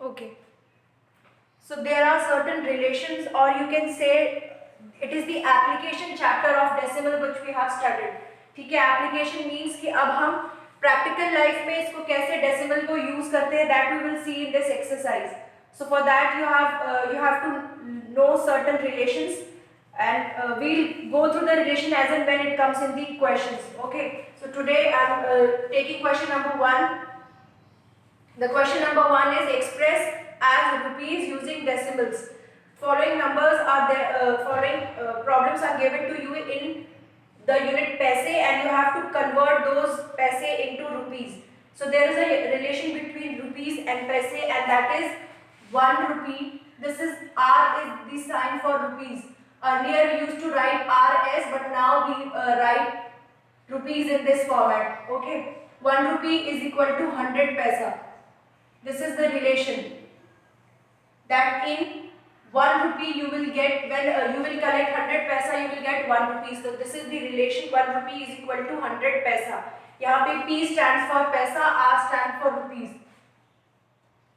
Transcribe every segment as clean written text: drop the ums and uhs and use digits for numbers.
Okay. So there are certain relations, or you can say it is the application chapter of decimal which we have studied. ठीक है, application means कि अब हम practical life में इसको कैसे decimal को use करते हैं, that we will see in this exercise. So for that you have to know certain relations, and we'll go through the relation as and when it comes in the questions. Okay. So today I'm taking question number 1. The question number 1 is express as rupees using decimals. Following numbers are there. Following problems are given to you in the unit paise, and you have to convert those paise into rupees. So there is a relation between rupees and paise, and that is 1 rupee. This is R is the sign for rupees. Earlier we used to write RS, but now we write rupees in this format. Okay, 1 rupee is equal to 100 paisa. This is the relation that in 1 rupee you will get, when you will collect 100 paisa, you will get 1 rupee. So this is the relation, 1 rupee is equal to 100 paisa. यहाँ पे P stands for paisa, R stands for rupees.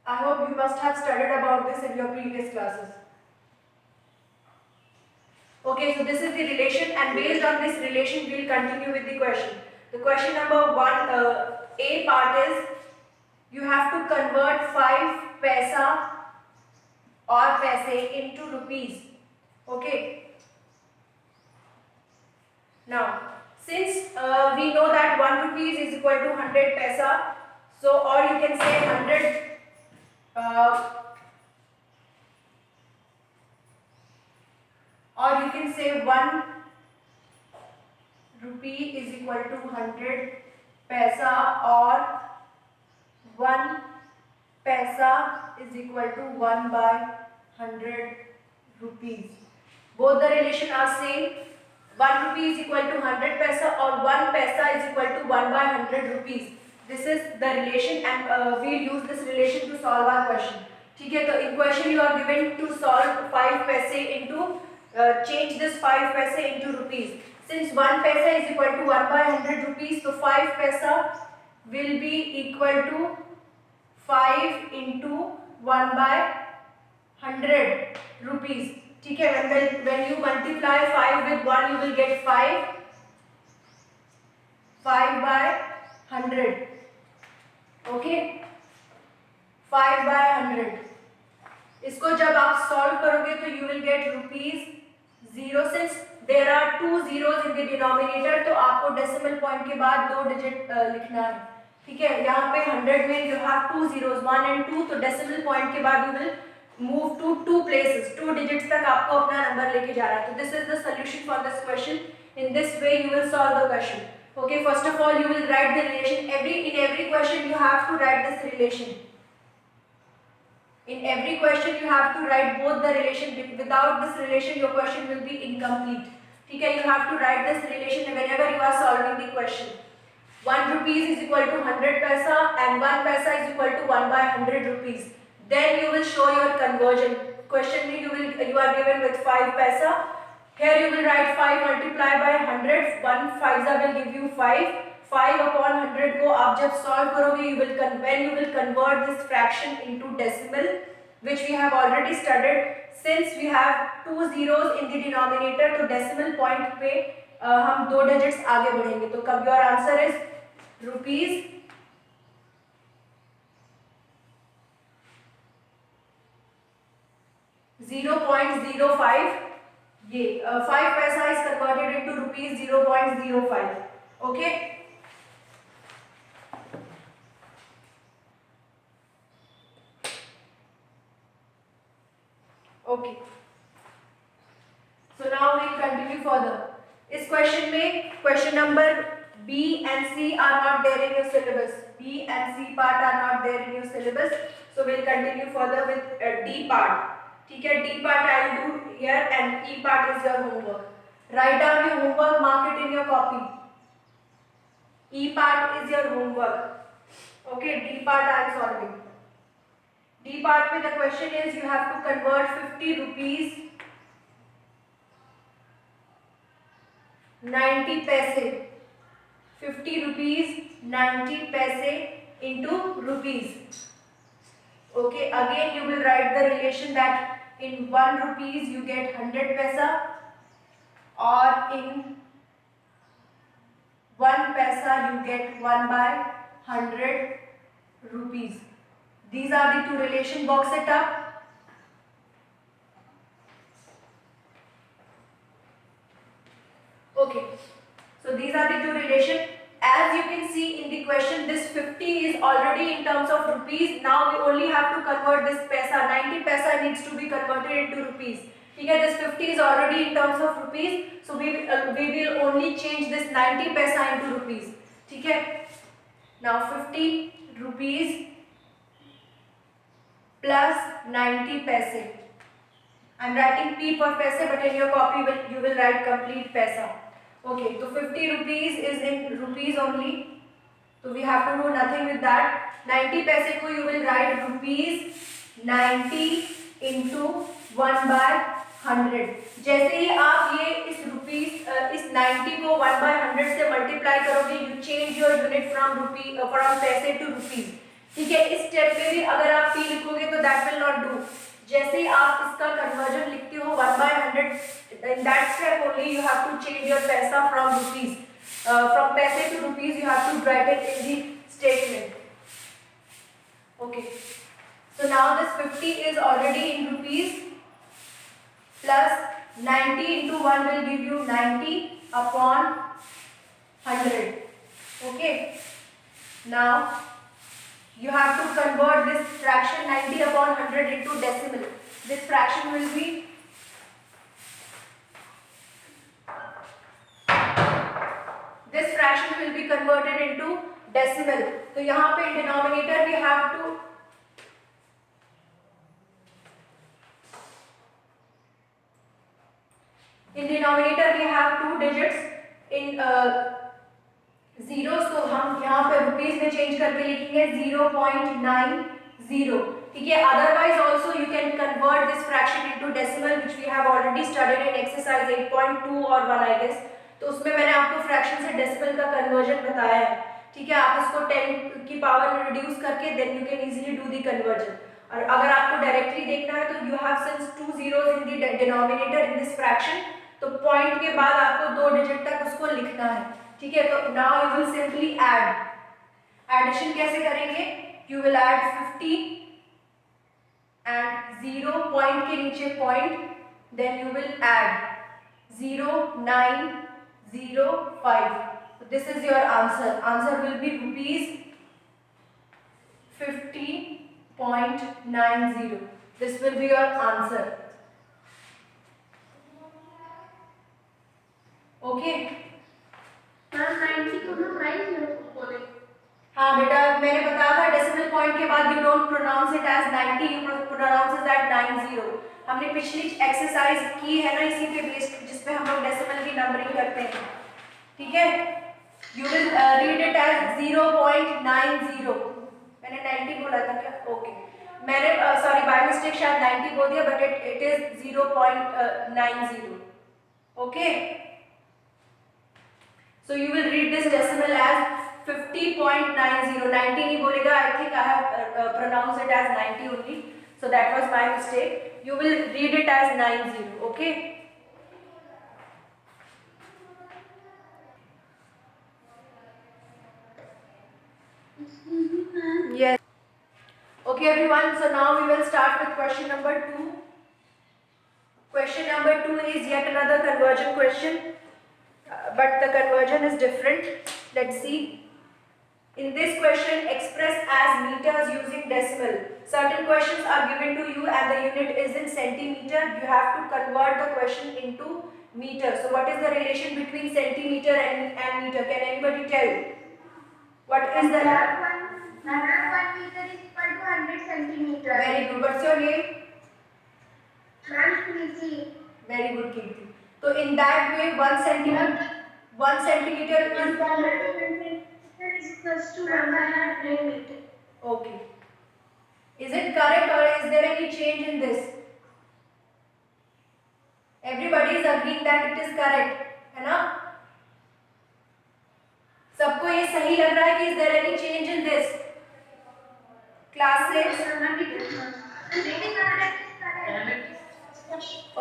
I hope you must have studied about this in your previous classes. Okay, so this is the relation, and based on this relation we will continue with the question. The question number 1, A part is you have to convert 5 paisa or paise into rupees. Okay. Now, since we know that 1 rupees is equal to 100 paisa, so or you can say 100 or you can say 1 rupee is equal to 100 paisa, or 1 paisa is equal to 1 by 100 rupees. Both the relation are same. 1 rupee is equal to 100 paisa, or 1 paisa is equal to 1 by 100 rupees. This is the relation, and we'll use this relation to solve our question. ठीक है, तो in question you are given to solve 5 paise into change this 5 paise into rupees. Since 1 paisa is equal to 1 by 100 rupees, so 5 paisa will be equal to 5 into 1 by 100 rupees. ठीक है, when you multiply 5 with 1 you will get 5 by 100. Okay, 5 by 100. इसको जब आप solve करोगे तो you will get rupees 0. Since there are 2 zeros in the denominator, तो आपको decimal point के बाद 2 digit लिखना है. ठीक है, यहाँ पे 100 में you have 2 zeros, 1 and 2, तो decimal point के बाद you will move to 2 places, 2 digits तक आपको अपना नंबर लेके जाना है. तो this is the solution for this question. In this way you will solve the question. Okay, first of all you will write the relation. In every question you have to write this relation. In every question you have to write both the relation. Without this relation your question will be incomplete. ठीक है, you have to write this relation whenever you are solving the question. 1 rupees is equal to 100 paisa, and 1 paisa is equal to 1 by 100 rupees. Then you will show your conversion. Question में you are given with 5 paisa. Here you will write 5 multiplied by 100. 1 5 will give you 5. 5 upon 100 को आप जब solve करोगे when you will convert this fraction into decimal, which we have already studied. Since we have 2 zeros in the denominator, तो decimal point पे हम 2 digits आगे बढ़ेंगे. तो कब your answer is rupees 0.05. ये 5 paisa is converted into rupees 0.05. Okay. Okay. So now we'll continue further. इस question में question number B and C are not there in your syllabus. B and C part are not there in your syllabus. So we'll continue further with D part. ठीक है, D part I will do here, and E part is your homework. Write down your homework, mark it in your copy. E part is your homework. Okay, D part I am solving. D part में the question is you have to convert 50 rupees 90 paise. 50 rupees 90 paise into rupees. Okay, again you will write the relation that in 1 rupees you get 100 paisa, or in 1 paisa you get 1 by 100 rupees. These are the two relation. Box it up. Okay, so these are the two relation. As you can see in the question, this 50 is already in terms of rupees. Now we only have to convert this paisa. 90 paisa needs to be converted into rupees. Okay, this 50 is already in terms of rupees, so we will only change this 90 paisa into rupees. Okay, now 50 rupees plus 90 paise. I am writing P for paise, but in your copy you will write complete paisa. Okay, so 50 rupees is in rupees only, so we have to do nothing with that. 90 paise को you will write rupees 90 into 1 by 100. जैसे ही आप ये इस rupees इस 90 को 1 by 100 से multiply करोगे, you change your unit from rupee from पैसे to rupees. ठीक है, इस स्टेप में भी अगर आप P लिखोगे तो that will not do. जैसे ही आप इसका कन्वर्जन लिखते हो 1 by 100, in that step only you have to change your paisa from rupees. From paise to rupees you have to write it in the statement. Okay, so now this 50 is already in rupees, plus 90 into 1 will give you 90 upon 100. Okay, now you have to convert this fraction 90 upon 100 into decimal. This fraction will be converted into decimal. तो यहाँ पे denominator we have to in denominator we have two digits in zeros, तो हम यहाँ पे rupees में change करके लिखेंगे 0.90. ठीक है, otherwise also you can convert this fraction into decimal, which we have already studied in exercise 8.2 or 1 I guess. तो उसमें मैंने आपको फ्रैक्शन से डेसिमल का कन्वर्जन बताया है. ठीक है, आप इसको 10 की पावर में रिड्यूस करके then you can easily do the conversion. और अगर आपको डायरेक्टली देखना है तो you have since 2 zeros in the denominator in this fraction, तो पॉइंट के बाद आपको 2 डिजिट तक उसको लिखना है. ठीक है, तो now you will simply add. Addition कैसे करेंगे? You will add 50 and 0 point के नीचे point, then you will add 0.905. So this is your answer. Answer will be rupees 50.90. This will be your answer. Okay. Ma'am 90 को ना price बोले. हाँ बेटा, मैंने बताया था डेसिमल पॉइंट के बाद you don't pronounce it as 90, you pronounce it as 90. हमने पिछली एक्सरसाइज की है ना इसी पे बेस्ड, जिसपे हम लोग डेसिमल की नंबरिंग करते हैं. ठीक है, you will read it as 0.90. मैंने 90 बोला था क्या? ओके, मैंने सॉरी बाय मिस्टेक शायद 90 बोल दिया, but it is 0.90. Okay, so you will read this decimal as 50.90. 90 नहीं बोलेगा. I think I have pronounced it as 90 only, so that was my mistake. You will read it as 90. Okay, yes. Okay everyone, so now we will start with question number 2. Question number 2 is yet another conversion question, but the conversion is different. Let's see. In this question, express as meters using decimal. Certain questions are given to you and the unit is in centimeter. You have to convert the question into meter. So what is the relation between centimeter and meter? Can anybody tell? What is the... 1 meter is equal to 100 centimeter. Very good. What's your name? Ma'am, Kirti. Very good, Kirti. So in that way, 1 centimeter is equal to 1 by 100 meter. Okay. Is it correct or is there any change in this? Everybody is agreeing that it is correct, है ना? सबको ये सही लग रहा है कि is there any change in this? Class 6.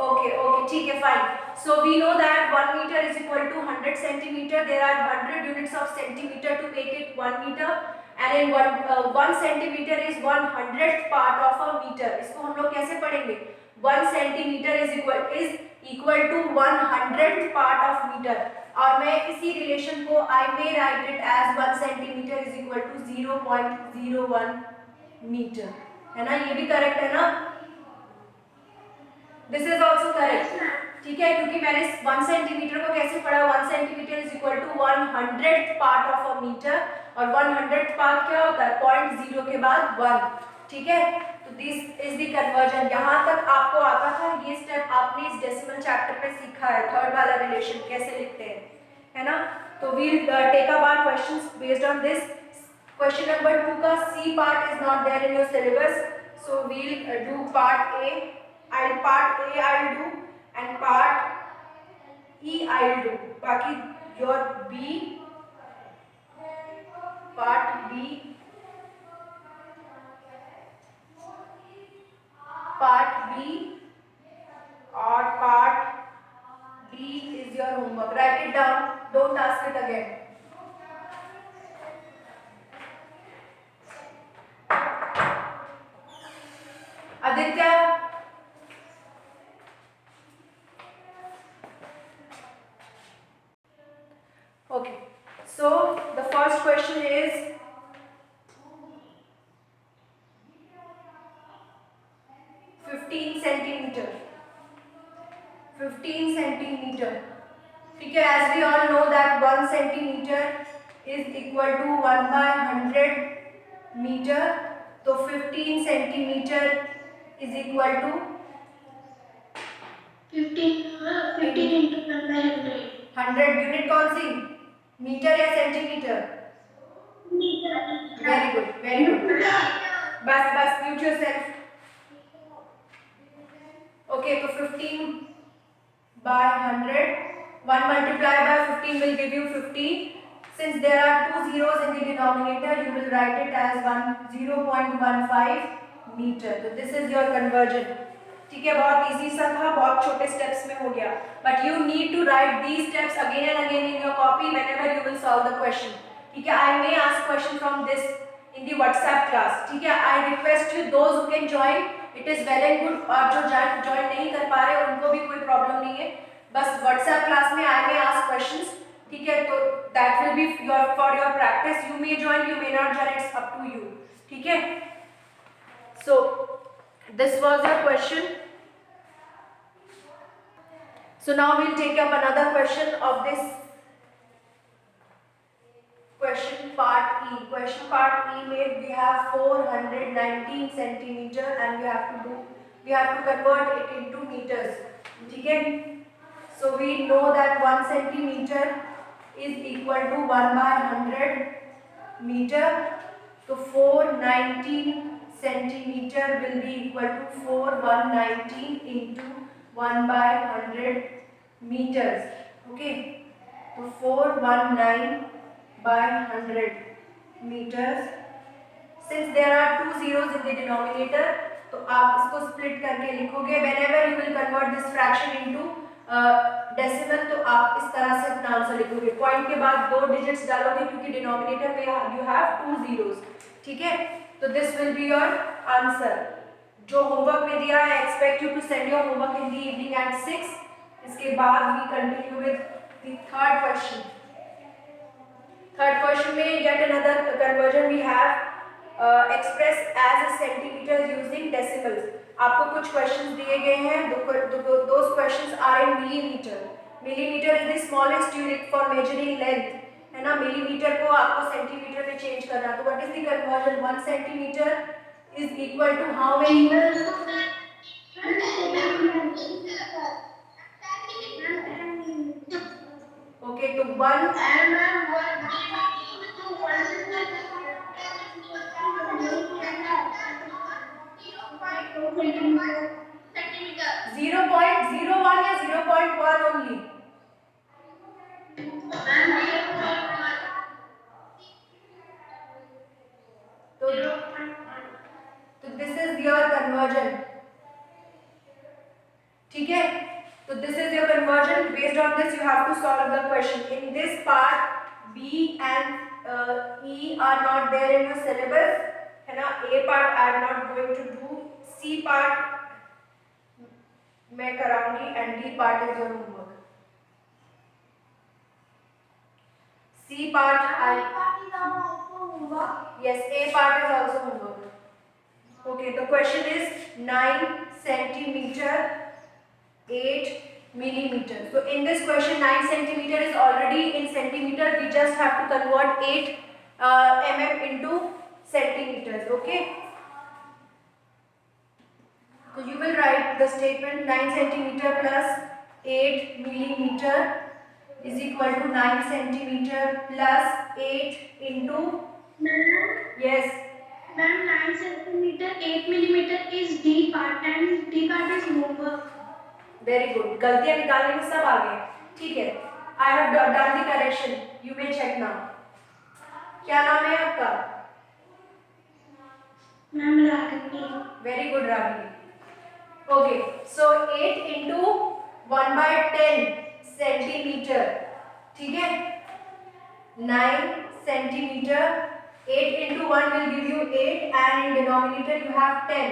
Okay, ठीक है, fine. So we know that 1 meter is equal to 100 centimeter. There are 100 units of centimeter to make it 1 meter, and in 1 centimeter is 1/100th part of a meter. इसको हम लोग कैसे पढ़ेंगे? 1 centimeter is equal to 1/100th part of meter. और मैं इसी relation को I may write it as 1 centimeter is equal to 0.01 meter. है ना? ये भी करेक्ट है ना? दिस इज ऑल्सो करेक्ट, ठीक है, क्योंकि मैंने 1 सेंटीमीटर को कैसे पढ़ा? 1 centimetre is equal to 1/100th part of a metre, और 1/100th पार्ट क्या होता है? 0.0 के बाद 1, ठीक है। तो दिस इज द कन्वर्जन। यहाँ तक आपको आता था, ये स्टेप आपने इस डेसिमल चैप्टर में सीखा है, थर्ड वाला रिलेशन कैसे लिखते हैं, है ना। तो we'll take up our questions based on this. Question number 2 का C part is not there in your syllabus, so we'll do part A. Part A I'll do and part E I'll do. बाकी your B, part B, part B और part D is your homework. Write it down. Don't ask it again. Aditya. Okay, so the first question is 15 centimeter. 15 centimeter. ठीक है, as we all know that 1 centimeter is equal to 1/100 meter. तो 15 centimeter is equal to 15 into 1/100. 100 unit कौन सी? Metre या centimetre? Very good, very good. बस mute yourself. Okay, तो 15/100, 1 multiplied by 15 will give you 15. Since there are 2 zeros in the denominator, you will write it as 0.15 meter. तो this is your conversion. ठीक है, बहुत easy सा था, बहुत छोटे स्टेप्स में हो गया, but you need to write these steps again and again in your copy whenever you will solve the question. ठीक है, I may ask question from this in the WhatsApp class. ठीक है, I request you those who can join, it is well and good, और जो join नहीं कर पा रहे उनको भी कोई प्रॉब्लम नहीं है, बस व्हाट्सएप क्लास में आई मे आस्क क्वेश्चंस। ठीक है, तो that will be your for your practice, you may join, you may not join, it's up to you. ठीक है, so this was your question. So now we'll take up another question of this question part E. Question part E में we have 419 centimeter and we have to convert it into meters. ठीक है? So we know that 1 centimeter is equal to 1/100 meter. So 419 centimeter will be equal to 4/119 into 1/100 meters. Okay, so 419/100 meters. Since there are 2 zeros in the denominator, तो आप इसको split करके लिखोगे. Whenever you will convert this fraction into decimal, तो आप इस तरह से अपना आंसर लिखोगे. पॉइंट के बाद 2 डिजिट्स डालोगे क्योंकि डिनोमिनेटर में you have 2 zeros. ठीक है, तो this will be your answer. जो होमवर्क में दिया है, expect you to send your homework in the evening at 6. इसके बाद we continue with the third question. Third question में yet another conversion we have express as a centimetre using decimals. आपको कुछ questions दिए गए हैं, those questions are in millimetre. Millimetre is the smallest unit for measuring length, है ना. Millimetre को आपको सेंटीमीटर में चेंज करना. तो what is the conversion? 1 centimetre is equal to how many? Okay, तो 1 0.01 या 0.1 only? तो this कन्वर्जन, ठीक है। तो this is your conversion, based on this you have to solve the question. In this part B and E are not there in your syllabus, है ना। A part I am not going to do, C part मैं कराऊंगी and D part is your homework. C part I, yes, A part is also homework. Okay, the question is 9 centimeter, 8 millimeter. So in this question 9 centimeter is already in centimeter, we just have to convert 8 mm into centimeters. Okay, so you will write the statement 9 centimeter plus 8 millimeter is equal to 9 centimeter plus 8 into, yes, Ma'am, 9 centimeter, 8 millimeter is D part and D part is homework. Very good, गलतियां निकालने में सब आ गए, ठीक है। I have done the correction, you may check now. क्या नाम है आपका? Ma'am, Ragini. Very good Ragini. Okay, so 8 into 1/10 centimetre, ठीक है। 9 centimetre, 8 into 1 will give you 8 and in denominator you have 10,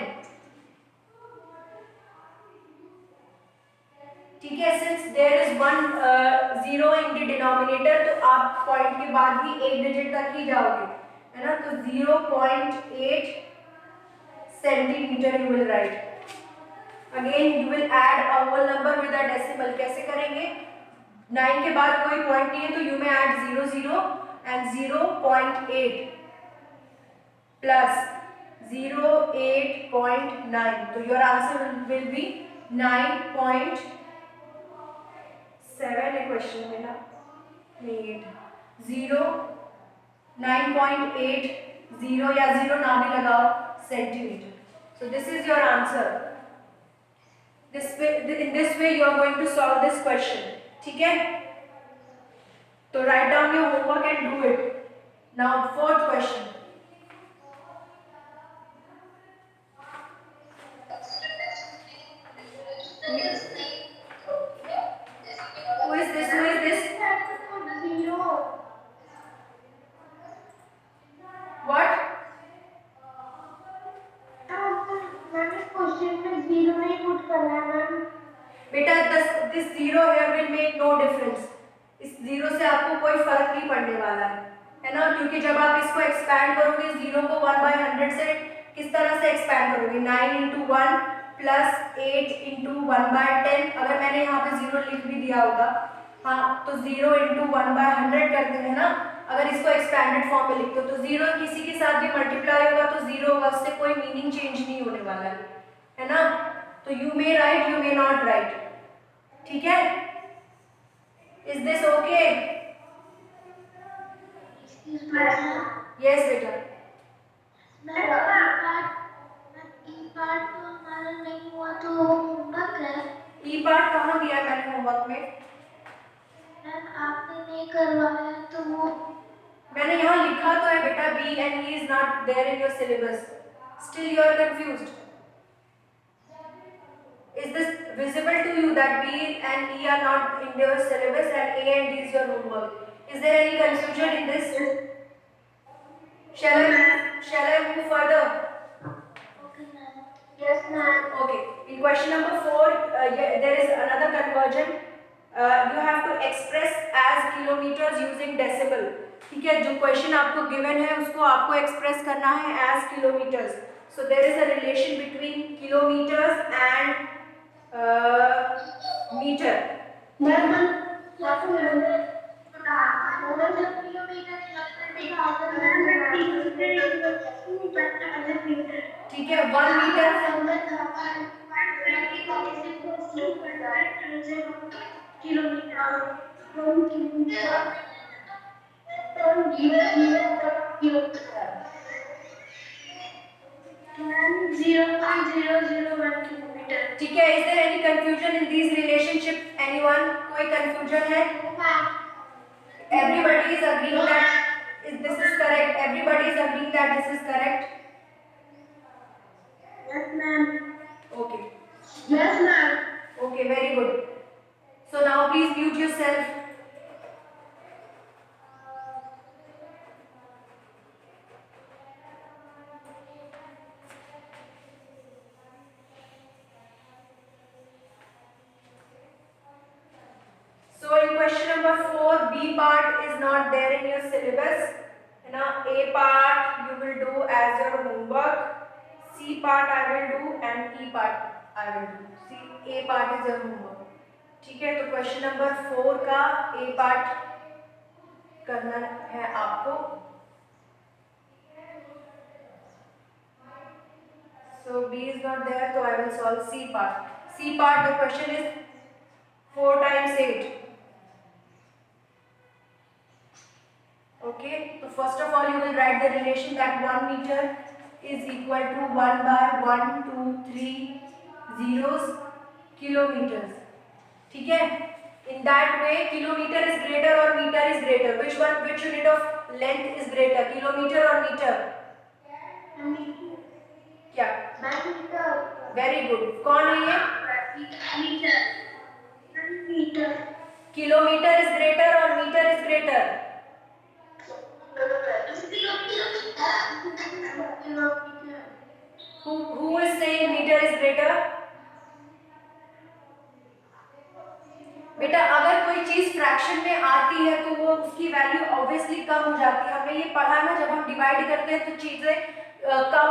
ठीक है। Since there is one zero in the denominator, तो आप पॉइंट के बाद ही एक डिजिट तक ही जाओगे, है ना। तो 0.8 centimetre you will write. Again you will add a whole number with a decimal. कैसे करेंगे? 9 के बाद कोई पॉइंट नहीं है तो यू में ऐड 0 0 एंड 0.8 प्लस 0.8.9, तो your answer will be 9.7। Question में ना 0 9.80 या 0 ना भी लगाओ centimetre. So this is your answer. In this way you are going to solve this question, ठीक है। तो right down your homework and do it now. Fourth question, who is this? Zero. What? Ma'am, इस question में zero नहीं put करना है ma'am. बेटा this zero here will make no difference। इस जीरो से आपको कोई फर्क नहीं पड़ने वाला है ना, क्योंकि जब आप इसको एक्सपैंड करोगे जीरो को 1/100 से किस तरह से एक्सपैंड करोगे? 9 into 1 प्लस 8 into 1/10। अगर मैंने यहाँ पे जीरो लिख भी दिया होगा, हाँ, तो 0 into 1/100 करते हैं ना। अगर इसको एक्सपैंडेड फॉर्म में लिखते हो तो जीरो किसी के साथ भी मल्टीप्लाई होगा तो जीरो होगा, उससे कोई मीनिंग चेंज नहीं होने वाला है ना। तो you may right, you may not right, ठीक है। Is this okay? यस बेटा। ई पार्ट तो हमारा नहीं हुआ तो होमवर्क है। ई पार्ट कहाँ दिया है मैंने होमवर्क में? मैम, आपने नहीं करवाया तो वो मैंने यहाँ लिखा तो है बेटा, B and E is not there in your syllabus. Still you are confused? Is this visible to you that B and E are not in your syllabus and A and D is your homework? Is there any confusion in this? Shall I move further? Okay ma'am. Yes ma'am. Okay. In question number 4, there is another conversion. You have to express as kilometers using decimal. ठीक है, जो question आपको given है उसको आपको express करना है as kilometers. So there is a relation between kilometers and metre. Ma'am, ठीक है, 1 मीटर ठीक है। Is there any confusion in this relationship? Anyone? कोई कंफ्यूजन है? Everybody is agreeing that this is correct. Everybody is agreeing that this is correct. Yes, ma'am. Okay. Yes, ma'am. Okay, very good. So now please mute yourself. So in question number 4, B part is not there in your syllabus. Now A part you will do as your homework. C part I will do and E part I will do. See, A part is your homework. ठीक है, तो question number 4 का A part करना है आपको. So B is not there, so I will solve C part. C part, the question is 4 times 8. Okay, so first of all you will write the relation that 1 meter is equal to 1 by 1, 2, 3 zeros kilometers. ठीक है, in that way kilometer is greater or meter is greater? Which unit of length is greater, kilometer or meter? क्या? Very good. कौन है ये? Meter. Kilometer is greater or meter is greater? Who is saying meter is greater? बेटा अगर कोई चीज fraction में आती है तो वो उसकी वैल्यू ऑब्वियसली कम हो जाती है. हमने ये पढ़ा ना, जब हम डिवाइड करते हैं तो चीजें कम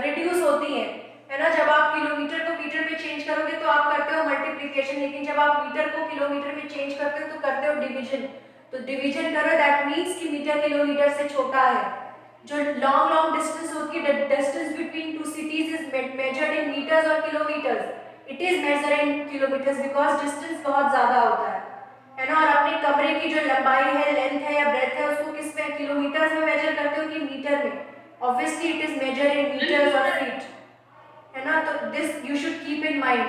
रिड्यूस होती हैं, है ना. जब आप किलोमीटर को मीटर में चेंज करोगे तो आप करते हो मल्टीप्लिकेशन, लेकिन जब आप मीटर को किलोमीटर में चेंज करते हो तो करते हो डिवीजन. तो डिवीजन करो, दैट मीन्स कि मीटर किलोमीटर से छोटा है. जो लॉन्ग डिस्टेंस होती है, distance between two cities is measured in metres और kilometres. It is measured in kilometres because distance बहुत ज्यादा होता है ना. और अपने कमरे की जो लंबाई है, लेंथ है या ब्रेथ है, उसको किस में, किलोमीटर्स में मेजर करते हो कि मीटर में? Obviously it is measured in metres और फीट, है ना. तो this you should keep in mind.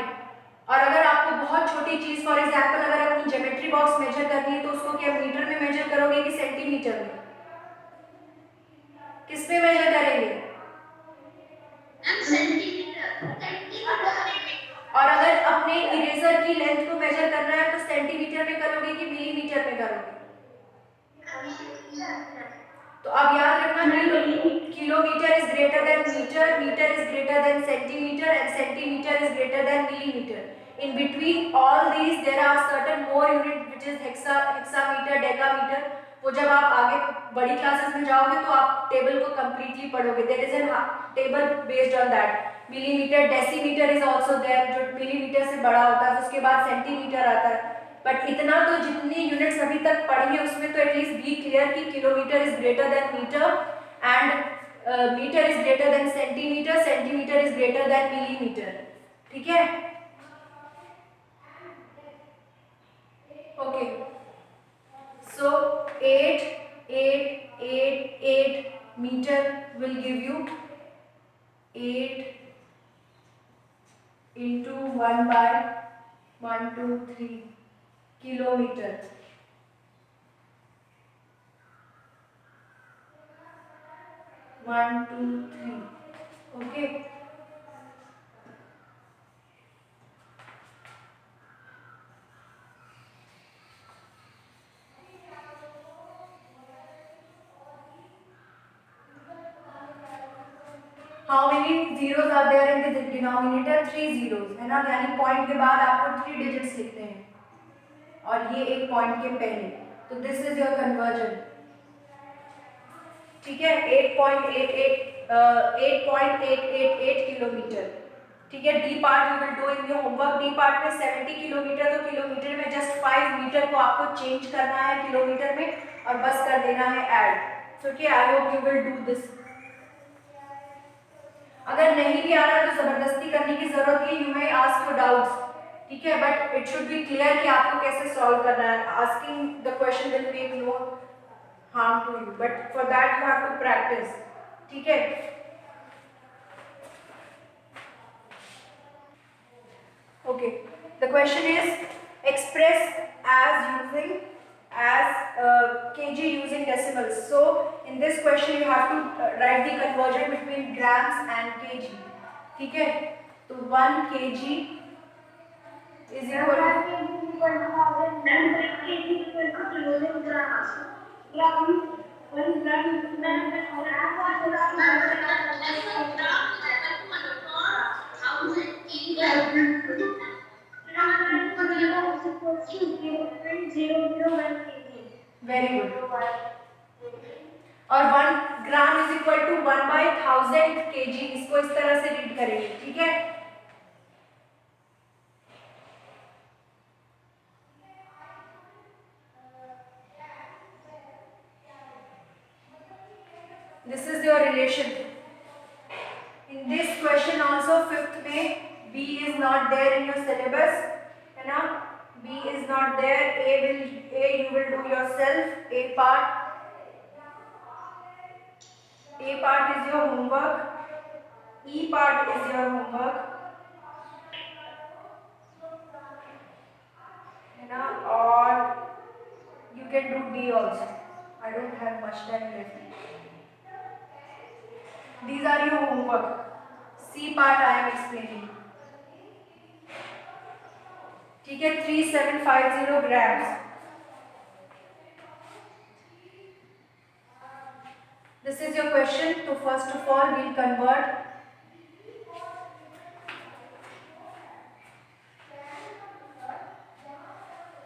और अगर आपको बहुत छोटी चीज, फॉर एग्जांपल अगर अपनी ज्योमेट्री बॉक्स मेजर करनी है तो उसको क्या मीटर में मेजर करोगे कि सेंटीमीटर में? किस में मेजर करेंगे? और अगर अपने इरेजर की लेंथ को मेजर करना है तो सेंटीमीटर में करोगे कि मिलीमीटर में करोगे? तो अब याद रखना, kilometre is greater than metre, metre is greater than centimetre and centimetre is greater than millimetre. In between all these there are certain more unit which is hexameter, decameter. वो जब आप आगे बड़ी क्लासेस में जाओगे तो आप टेबल को कंप्लीटली पढ़ोगे. There is an table based on that. Millimetre, decimetre is also there, जो मिलीमीटर से बड़ा होता है. उसके बाद सेंटीमीटर आता है. बट इतना तो जितनी यूनिट्स अभी तक पढ़ी है उसमें तो एटलीस्ट बी क्लियर कि kilometre is greater than metre and metre is greater than centimetre, centimetre is greater than millimetre. ठीक है, okay. So 8 meter will give you 8 into 1 by 1, 2, 3 kilometer. One, two, three. Okay. How many zeros are there in the denominator? 3 zeros, है ना. यानी point के बाद आपको 3 digits लिखते हैं और ये एक पॉइंट के पहले. तो दिस इज योर कन्वर्जन. ठीक है, 8.888 किलोमीटर. ठीक है, D part you will do in your homework. D part में 70 किलोमीटर, तो किलोमीटर में जस्ट 5 मीटर को आपको चेंज करना है किलोमीटर में और बस कर देना है ऐड. सो कि I hope you will do this. अगर नहीं भी आ रहा तो जबरदस्ती करने की जरूरत नहीं. You may ask your doubts. ठीक है, but it should be clear कि आपको कैसे सॉल्व करना है. Asking the question will make no harm to you, but for that you have to practice. ठीक है, okay. The question is express as using kg using decimals. So in this question you have to write the conversion between grams and kg. ठीक है, तो 1 kg is equal very good. और 1 gram is equal to 1/1000 kg, इसको इस तरह से read करेंगे, ठीक है। This is your relation. In this question also, fifth में B is not there in your syllabus, है ना? B is not there. A you will do yourself. A part is your homework. E part is your homework, है ना? और you can do D also. I don't have much time left. These are your homework. C part I am explaining. ठीक है, 3750 grams. This is your question. So first of all, we'll convert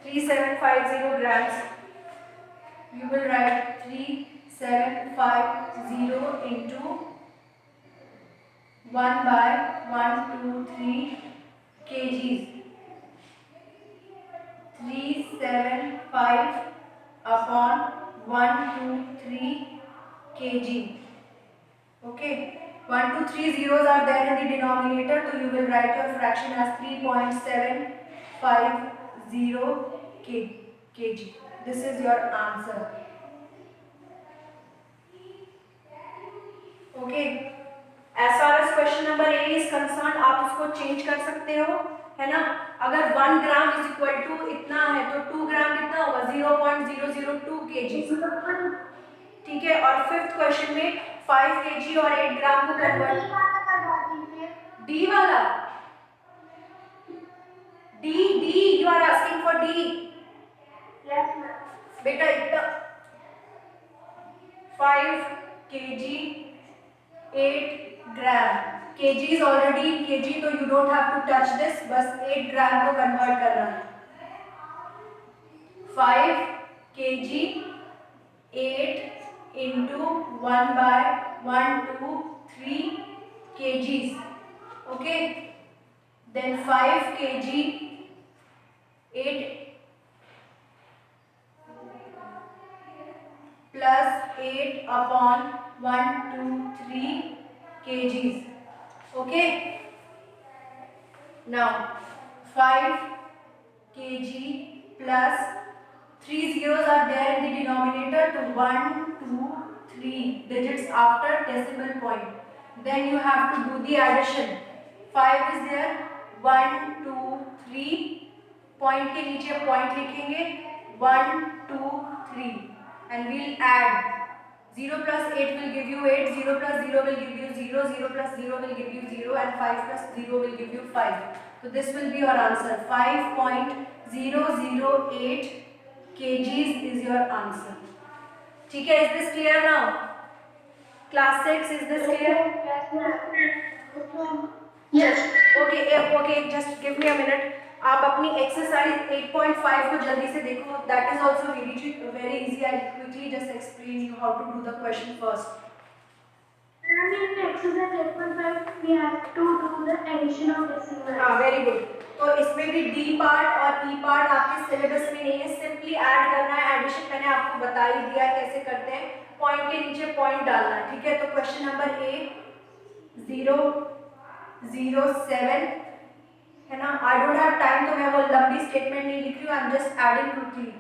3750 grams. You will write 3750 into 1/123 kgs. 375 upon 123 kg. Okay, 1 2 3 zeros are there in the denominator, so you will write your fraction as 3.750 kg. This is your answer. Okay, as far as question number A is concerned, आप उसको change कर सकते हो, है ना? अगर 1 gram is equal to इतना है तो 2 ग्राम कितना होगा? 0.002 kg, ठीक है। और फिफ्थ क्वेश्चन में 5 kg और 8 ग्राम को कन्वर्ट, डी वाला, D you are asking for D? Yes ma'am. बेटा इतना 5 kg 8 gram, kg is already in kg, तो you don't have to touch this, बस 8 ग्राम को कन्वर्ट करना है। 5 kg 8 into 1/123 kgs. Okay, then 5 kg 8 plus 8 upon 123 kgs. Okay, now 5 kg plus 3 zeros are there in the denominator, to 1 2 3 digits after decimal point. Then you have to do the addition. 5 is there, 1 2 3, point के नीचे point लिखेंगे, 1 2 3, and we'll add 0 plus 8 will give you 8, 0 plus 0 will give you 0, 0 plus 0 will give you 0, and 5 plus 0 will give you 5. So this will be your answer. 5.008 kgs is your answer. ठीक है, is this clear now? Class 6, is this clear? Yes. Okay, just give me a minute. आप अपनी exercise 8.5 को जल्दी से देखो. That is also very easy. I'll quickly just explain you how to do the question first. And in exercise 8.5, we have to do the addition of decimals. हाँ, very good. तो इसमें भी D पार्ट और E part आपके syllabus में नहीं है, simply add करना है. एडिशन मैंने आपको बता ही दिया कैसे करते हैं, पॉइंट के नीचे पॉइंट डालना है, ठीक है. तो क्वेश्चन नंबर A 007 है ना. आई डोंट हैव टाइम, तो मैं वो लंबी स्टेटमेंट नहीं लिख रही हूँ, I am just adding quickly.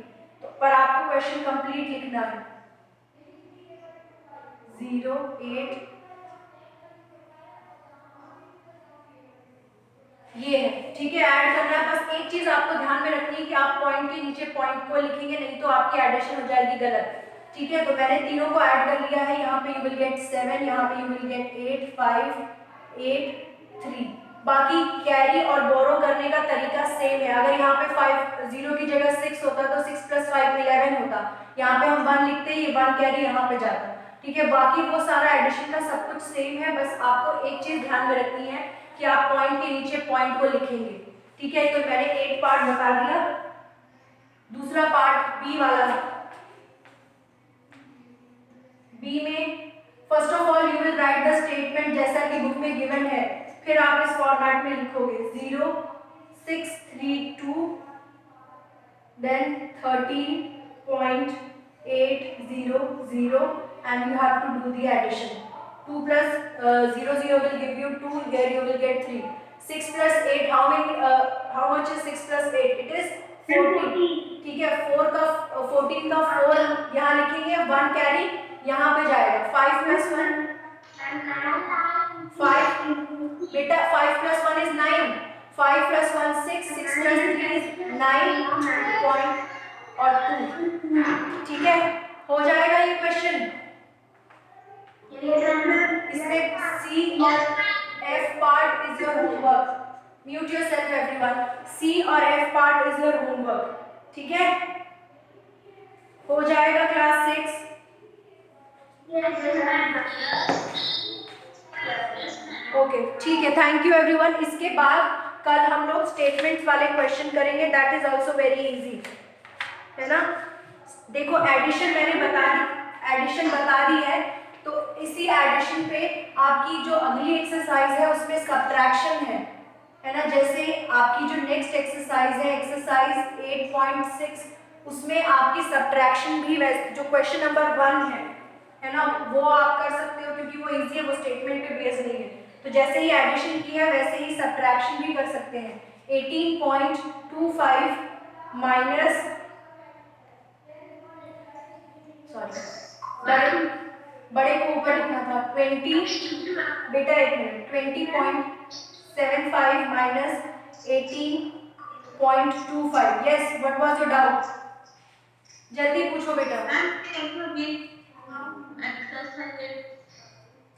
तो पर आपको क्वेश्चन कंप्लीट लिखना है. 08 ये है, ठीक है. ऐड करना है. बस एक चीज आपको ध्यान में रखनी है कि आप पॉइंट के नीचे पॉइंट को लिखेंगे, नहीं तो आपकी एडिशन हो जाएगी गलत, ठीक है. तो मैंने तीनों को ऐड कर लिया है. यहाँ पे यू विल गेट 7, यहाँ पे यू विल गेट 8 5 8 3। बाकी कैरी और बोरो करने का तरीका सेम है। अगर यहाँ पे 5 0 की जगह 6 होता तो 6 + 5 11 होता। यहाँ पे हम 1 लिखते, ये 1 कैरी यहाँ पे जाता। ठीक है, बाकी वो सारा एडिशन का सब कुछ सेम है, बस आपको एक चीज ध्यान में रखनी है कि आप पॉइंट के नीचे पॉइंट को लिखेंगे। ठीक है, तो मैंने एक पार्ट बता दिया। दूसरा पार्ट बी वाला है। बी में first of all you will right the statement जैसा कि बुक में गिवन है, फिर आप इस फॉर्मेट में लिखोगे 0 6 3 2 then 13.800 and you have to do the addition. 2 plus 0 will give you 2, here you will get 3. 6 plus 8, how much is 6 plus 8? It is 14. ठीक है, 4 का 14 का 4 यहाँ लिखेंगे, 1 कैरी यहाँ पे जाएगा। 5 plus 1 5, बेटा 5 plus 1 is 9, 5 plus 1 6, 6 plus 3 is 9 और 2। ठीक है, हो जाएगा ये क्वेश्चन। इसमें सी और F part is your homework. Mute yourself everyone. C और F part is your homework. ठीक है, हो जाएगा क्लास 6। ओके, ठीक है, थैंक यू एवरीवन। इसके बाद कल हम लोग स्टेटमेंट्स वाले क्वेश्चन करेंगे, that is also very easy, है ना। देखो एडिशन मैंने एडिशन बता दी है, तो इसी एडिशन पे आपकी जो अगली एक्सरसाइज है उसमें सब्ट्रैक्शन है ना। जैसे आपकी जो नेक्स्ट एक्सरसाइज है एक्सरसाइज 8.6, उसमें आपकी सब्ट्रैक्शन भी जो क्वेश्चन नंबर 1 है ना, वो आप कर सकते हो क्योंकि वो इजी है, वो स्टेटमेंट पे बेस्ड नहीं है। तो जैसे ही एडिशन की है वैसे ही सब्ट्रैक्शन भी कर सकते हैं। 18.25 माइनस बड़े को ऊपर लिखना था 20, बेटा एक minute, 20.75 minus 18.25। Yes, what was your doubt? जल्दी पूछो बेटा।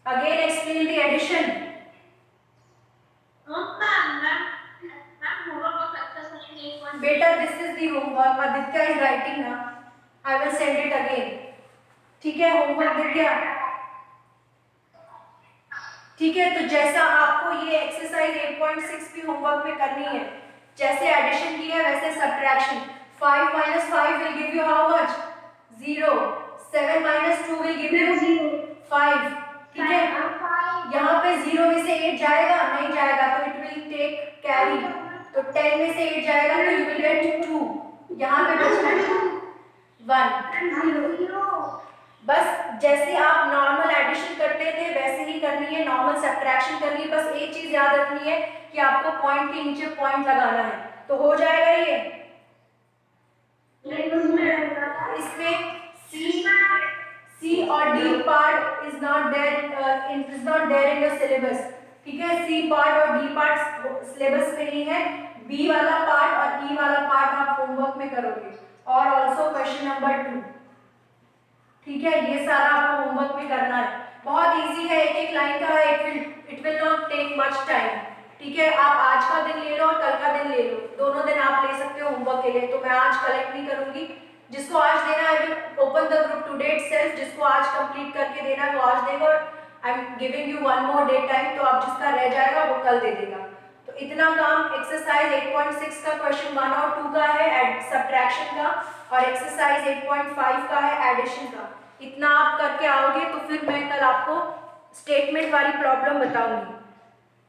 Again explain the addition. बेटा this is the homework, Aditya is writing ना, I will send it again. ठीक है, होमवर्क दिख गया? ठीक है, तो जैसा आपको ये एक्सरसाइज 8.6 भी होमवर्क में करनी है, जैसे एडिशन की है वैसे subtraction. 5 minus 5 will give you how much? 0. 7 minus 2 will give you 5. ठीक है, यहाँ पे 0 में से 8 जाएगा, नहीं जाएगा तो इट विल टेक कैरी। तो 10 में से 8 जाएगा तो यू विल गेट 2। यहाँ पे बचना है 1। बस जैसे आप नॉर्मल एडिशन करते थे वैसे ही करनी है, नॉर्मल सब्ट्रैक्शन करनी है। बस एक चीज याद रखनी है कि आपको पॉइंट के नीचे पॉइंट लगाना है, तो हो जाएगा ये। इसमें सी और D part is not there in your syllabus. ठीक है, सी पार्ट और डी पार्ट सिलेबस में नहीं है। बी वाला पार्ट और ई वाला पार्ट आप होमवर्क में करोगे, और ऑल्सो क्वेश्चन नंबर 2। ठीक है, ये सारा आपको होमवर्क में करना है, बहुत इजी है, एक एक लाइन का है, it will not take much time. ठीक है, आप आज का दिन ले लो और कल का दिन ले लो, दोनों दिन आप ले सकते हो होमवर्क के लिए। तो मैं आज कलेक्ट नहीं करूंगी, जिसको आज देना है I will open the group today itself. जिसको आज कंप्लीट करके देना है वो आज देगा, और I am giving you 1 more day time, तो आप जिसका रह जाएगा वो कल दे देगा। तो इतना काम एक्सरसाइज 8.6 का क्वेश्चन 1 और 2 का है सब्ट्रैक्शन का, और एक्सरसाइज 8.5 का है एडिशन का। इतना आप करके आओगे तो फिर मैं कल आपको स्टेटमेंट वाली प्रॉब्लम बताऊंगी।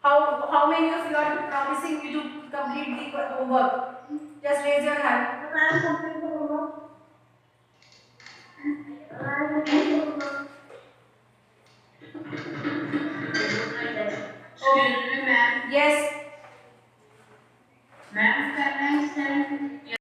how many of you are promising me to complete the homework? Just raise your hand.